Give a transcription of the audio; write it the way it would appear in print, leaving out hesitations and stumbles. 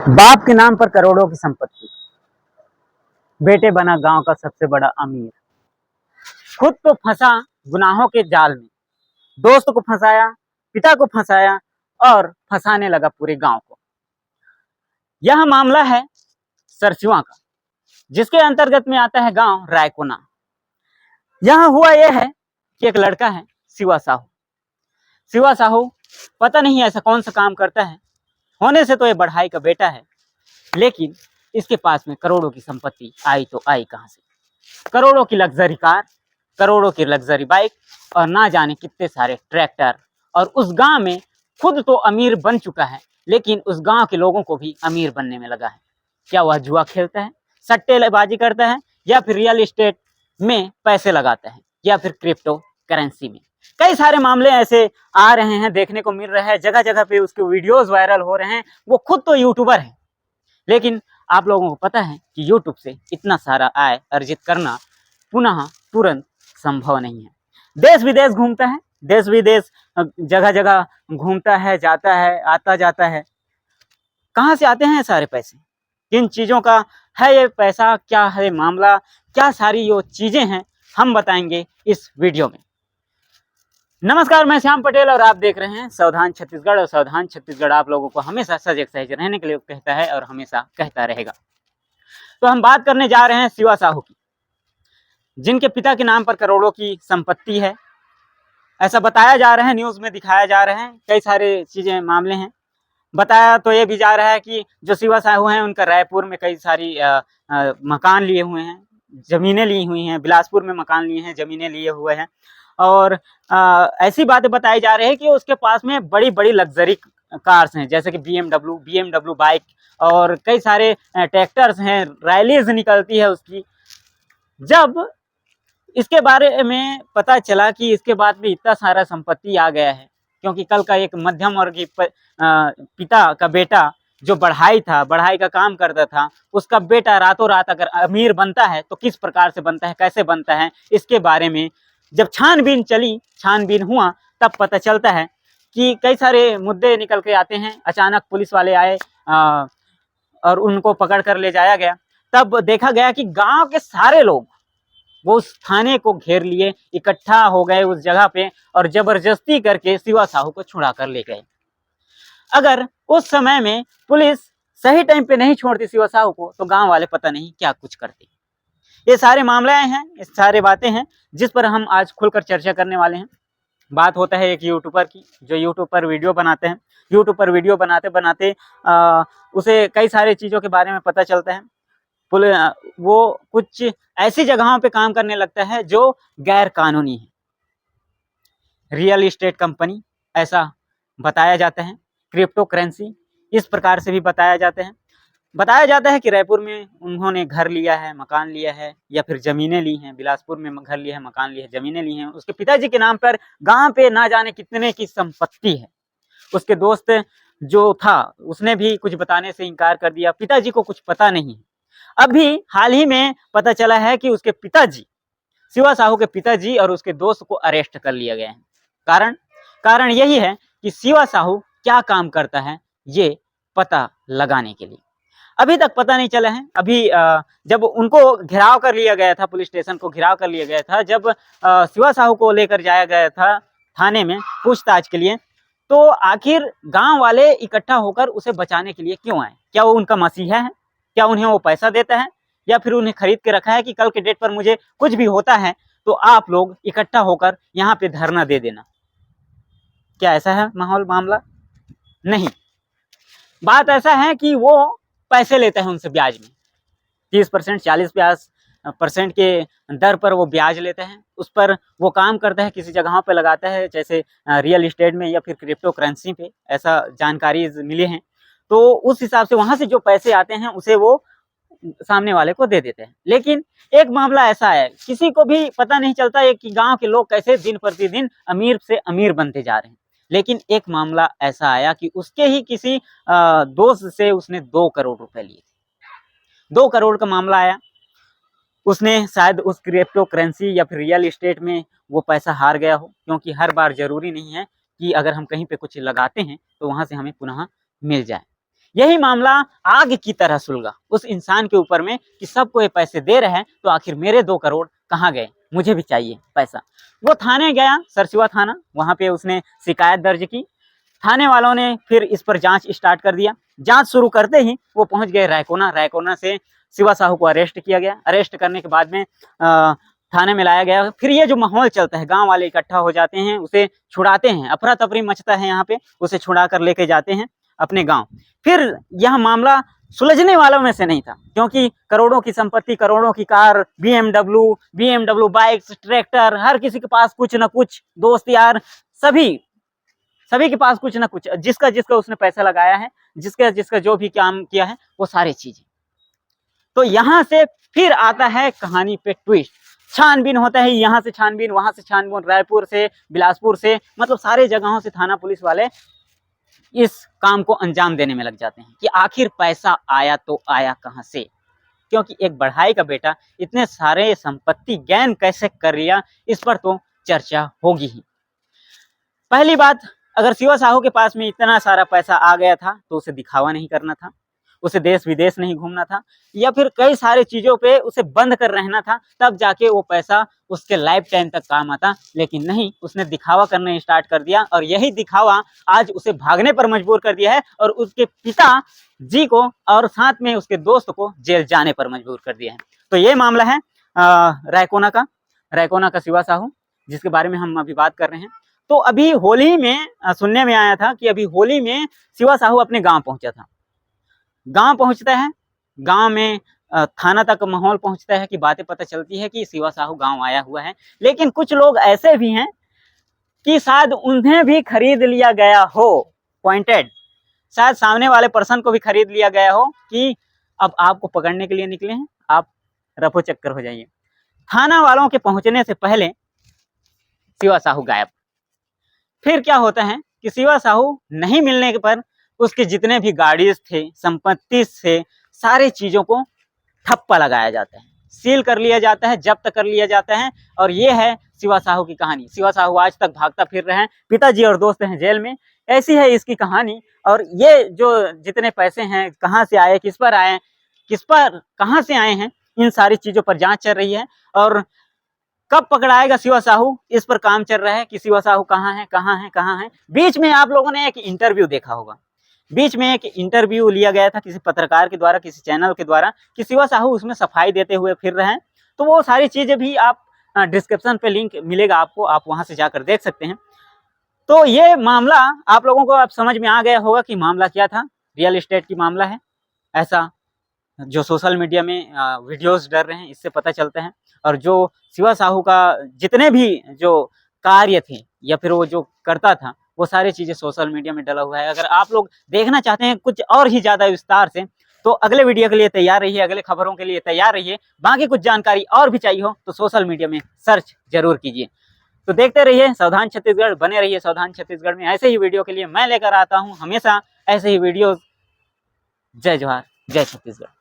बाप के नाम पर करोड़ों की संपत्ति, बेटे बना गांव का सबसे बड़ा अमीर। खुद तो फंसा गुनाहों के जाल में, दोस्त को फंसाया, पिता को फंसाया और फंसाने लगा पूरे गांव को। यह मामला है सरचुआ का, जिसके अंतर्गत में आता है गांव रायकोना। यहाँ हुआ यह है कि एक लड़का है शिवा साहू। शिवा साहू पता नहीं ऐसा कौन सा काम करता है, होने से तो ये बढ़ाई का बेटा है, लेकिन इसके पास में करोड़ों की संपत्ति आई तो आई कहां से। करोड़ों की लग्जरी कार, करोड़ों की लग्जरी बाइक और ना जाने कितने सारे ट्रैक्टर। और उस गांव में खुद तो अमीर बन चुका है, लेकिन उस गांव के लोगों को भी अमीर बनने में लगा है। क्या वह जुआ खेलता है, सट्टेबाजी करता है, या फिर रियल एस्टेट में पैसे लगाता है, या फिर क्रिप्टो करेंसी में। कई सारे मामले ऐसे आ रहे हैं, देखने को मिल रहा है, जगह जगह पे उसके वीडियोस वायरल हो रहे हैं। वो खुद तो यूट्यूबर है, लेकिन आप लोगों को पता है कि यूट्यूब से इतना सारा आय अर्जित करना पुनः तुरंत संभव नहीं है। देश विदेश घूमता है, देश विदेश जगह जगह घूमता है, जाता है, आता जाता है। कहाँ से आते हैं सारे पैसे, किन चीज़ों का है ये पैसा, क्या है मामला, क्या सारी ये चीज़ें हैं, हम बताएंगे इस वीडियो में। नमस्कार, मैं श्याम पटेल और आप देख रहे हैं सावधान छत्तीसगढ़। और सावधान छत्तीसगढ़ आप लोगों को हमेशा सजग सहज रहने के लिए कहता है और हमेशा कहता रहेगा। तो हम बात करने जा रहे हैं शिवा साहू की, जिनके पिता के नाम पर करोड़ों की संपत्ति है। ऐसा बताया जा रहा है, न्यूज़ में दिखाया जा रहा है, कई सारे चीज़ें मामले हैं। बताया तो ये भी जा रहा है कि जो शिवा साहू हैं उनका रायपुर में कई सारी मकान लिए हुए हैं, ज़मीनें ली हुई हैं, बिलासपुर में मकान लिए हैं, ज़मीनें लिए हुए हैं। और ऐसी बातें बताई जा रही है कि उसके पास में बड़ी बड़ी लग्जरी कार्स हैं, जैसे कि बीएमडब्ल्यू बाइक और कई सारे ट्रैक्टर्स हैं, रैलीज निकलती है उसकी। जब इसके बारे में पता चला कि इसके बाद में इतना सारा संपत्ति आ गया है, क्योंकि कल का एक मध्यम वर्गीय पिता का बेटा जो बढ़ाई का काम करता था, उसका बेटा रातों रात अगर अमीर बनता है तो किस प्रकार से बनता है, कैसे बनता है, इसके बारे में जब छानबीन हुआ, तब पता चलता है कि कई सारे मुद्दे निकल के आते हैं। अचानक पुलिस वाले आए और उनको पकड़ कर ले जाया गया। तब देखा गया कि गांव के सारे लोग वो उस थाने को घेर लिए, इकट्ठा हो गए उस जगह पे और जबरदस्ती करके शिवा साहू को छुड़ा कर ले गए। अगर उस समय में पुलिस सही टाइम पे नहीं छोड़ती शिवा साहू को, तो गांव वाले पता नहीं क्या कुछ करते। ये सारे मामले हैं, ये सारे बातें हैं जिस पर हम आज खुलकर चर्चा करने वाले हैं। बात होता है एक यूट्यूबर की, जो यूट्यूब पर वीडियो बनाते हैं। यूट्यूब पर वीडियो बनाते बनाते उसे कई सारी चीज़ों के बारे में पता चलता है। वो कुछ ऐसी जगहों पे काम करने लगता है जो गैर कानूनी है। रियल एस्टेट कंपनी ऐसा बताया जाता है, क्रिप्टो करेंसी इस प्रकार से भी बताया जाता है कि रायपुर में उन्होंने घर लिया है, मकान लिया है, या फिर ज़मीनें ली हैं। बिलासपुर में घर लिया है, मकान लिया है, ज़मीनें ली हैं। उसके पिताजी के नाम पर गांव पे ना जाने कितने की संपत्ति है। उसके दोस्त जो था उसने भी कुछ बताने से इनकार कर दिया, पिताजी को कुछ पता नहीं है। अभी हाल ही में पता चला है कि उसके पिताजी, शिवा साहू के पिताजी और उसके दोस्त को अरेस्ट कर लिया गया है। कारण यही है कि शिवा साहू क्या काम करता है, ये पता लगाने के लिए अभी तक पता नहीं चला है। अभी जब उनको घेराव कर लिया गया था, पुलिस स्टेशन को घेराव कर लिया गया था, जब शिवा साहू को लेकर जाया गया था थाने में पूछताछ के लिए, तो आखिर गांव वाले इकट्ठा होकर उसे बचाने के लिए क्यों आए? क्या वो उनका मसीहा है? क्या उन्हें वो पैसा देता है, या फिर उन्हें खरीद के रखा है कि कल के डेट पर मुझे कुछ भी होता है तो आप लोग इकट्ठा होकर यहाँ पे धरना दे देना? क्या ऐसा है मामला? नहीं, बात ऐसा है कि वो पैसे लेते हैं उनसे ब्याज में, 30% 40% के दर पर वो ब्याज लेते हैं। उस पर वो काम करता है, किसी जगहों पे लगाता है, जैसे रियल एस्टेट में या फिर क्रिप्टो करेंसी पे, ऐसा जानकारी मिले हैं। तो उस हिसाब से वहाँ से जो पैसे आते हैं उसे वो सामने वाले को दे देते हैं। लेकिन एक मामला ऐसा है, किसी को भी पता नहीं चलता है कि गांव के लोग कैसे दिन प्रतिदिन अमीर से अमीर बनते जा रहे हैं। लेकिन एक मामला ऐसा आया कि उसके ही किसी दोस्त से उसने 2 करोड़ रुपए लिए थे। 2 करोड़ का मामला आया। उसने शायद उस क्रिप्टो करेंसी या फिर रियल एस्टेट में वो पैसा हार गया हो, क्योंकि हर बार जरूरी नहीं है कि अगर हम कहीं पे कुछ लगाते हैं तो वहां से हमें पुनः मिल जाए। यही मामला आग की तरह सुलगा उस इंसान के ऊपर में कि सबको ये पैसे दे रहे हैं, तो आखिर मेरे 2 करोड़ कहाँ गए, मुझे भी चाहिए पैसा। वो थाने गया, सरसिवा थाना, वहां पे उसने शिकायत दर्ज की। थाने वालों ने फिर इस पर जांच स्टार्ट कर दिया। जांच शुरू करते ही वो पहुंच गए रायकोना। रायकोना से शिवा साहू को अरेस्ट किया गया। अरेस्ट करने के बाद में थाने में लाया गया। फिर ये जो माहौल चलता है, गांव वाले इकट्ठा हो जाते हैं, उसे छुड़ाते हैं, अफरा तफरी मचता है यहाँ पे, उसे छुड़ा कर लेके जाते हैं अपने गांव। फिर यह मामला सुलझने वालों में से नहीं था, क्योंकि करोड़ों की संपत्ति, करोड़ों की कार, बीएमडब्ल्यू बाइक्स, ट्रैक्टर, हर किसी के पास कुछ ना कुछ, दोस्त यार सभी के पास कुछ ना कुछ, जिसका जिसका उसने पैसा लगाया है, जिसका जिसका जो भी काम किया है, वो सारी चीजें। तो यहां से फिर आता है कहानी पे ट्विस्ट। छानबीन होता है, यहाँ से छानबीन, वहां से छानबीन, रायपुर से, बिलासपुर से, मतलब सारे जगहों से थाना पुलिस वाले इस काम को अंजाम देने में लग जाते हैं कि आखिर पैसा आया तो आया कहां से। क्योंकि एक बढ़ाई का बेटा इतने सारे संपत्ति गैन कैसे कर लिया, इस पर तो चर्चा होगी ही। पहली बात, अगर शिवा साहू के पास में इतना सारा पैसा आ गया था तो उसे दिखावा नहीं करना था, उसे देश विदेश नहीं घूमना था, या फिर कई सारी चीजों पे उसे बंद कर रहना था, तब जाके वो पैसा उसके लाइफ टाइम तक काम आता। लेकिन नहीं, उसने दिखावा करना स्टार्ट कर दिया, और यही दिखावा आज उसे भागने पर मजबूर कर दिया है, और उसके पिता जी को और साथ में उसके दोस्त को जेल जाने पर मजबूर कर दिया है। तो ये मामला है रायकोना का शिवा साहू, जिसके बारे में हम अभी बात कर रहे हैं। तो अभी होली में सुनने में आया था कि अभी होली में शिवा साहू अपने गांव पहुंचा था। गांव पहुंचता है, गांव में थाना तक माहौल पहुंचता है कि बातें पता चलती है कि शिवा साहू गांव आया हुआ है। लेकिन कुछ लोग ऐसे भी हैं कि शायद उन्हें भी खरीद लिया गया हो, पॉइंटेड, शायद सामने वाले पर्सन को भी खरीद लिया गया हो कि अब आपको पकड़ने के लिए निकले हैं, आप रफो चक्कर हो जाइए। थाना वालों के पहुंचने से पहले शिवा साहू गायब। फिर क्या होता है कि शिवा साहू नहीं मिलने पर उसके जितने भी गाड़ी थे, संपत्ति से, सारे चीजों को ठप्पा लगाया जाता है, सील कर लिया जाता है, जब्त कर लिया जाता है। और ये है शिवा साहू की कहानी। शिवा साहू आज तक भागता फिर रहे हैं, पिताजी और दोस्त हैं जेल में। ऐसी है इसकी कहानी। और ये जो जितने पैसे हैं कहाँ से आए, किस पर कहाँ से आए हैं, इन सारी चीजों पर जांच चल रही है। और कब पकड़ाएगा शिवा साहू, इस पर काम चल रहा है कि शिवा साहू कहाँ है। बीच में आप लोगों ने एक इंटरव्यू देखा होगा, बीच में एक इंटरव्यू लिया गया था किसी पत्रकार के द्वारा, किसी चैनल के द्वारा, कि शिवा साहू उसमें सफाई देते हुए फिर रहे हैं। तो वो सारी चीजें भी आप डिस्क्रिप्शन पे लिंक मिलेगा आपको, आप वहां से जाकर देख सकते हैं। तो ये मामला आप लोगों को अब समझ में आ गया होगा कि मामला क्या था। रियल एस्टेट की मामला है, ऐसा जो सोशल मीडिया में वीडियोस डर रहे हैं, इससे पता चलता है। और जो शिवा साहू का जितने भी जो कार्य थे या फिर वो जो करता था, वो सारी चीजें सोशल मीडिया में डला हुआ है। अगर आप लोग देखना चाहते हैं कुछ और ही ज्यादा विस्तार से, तो अगले वीडियो के लिए तैयार रहिए, अगले खबरों के लिए तैयार रहिए। बाकी कुछ जानकारी और भी चाहिए हो तो सोशल मीडिया में सर्च जरूर कीजिए। तो देखते रहिए सावधान छत्तीसगढ़, बने रहिए सावधान छत्तीसगढ़ में। ऐसे ही वीडियो के लिए मैं लेकर आता हूँ हमेशा ऐसे ही वीडियो। जय जोहार, जय छत्तीसगढ़।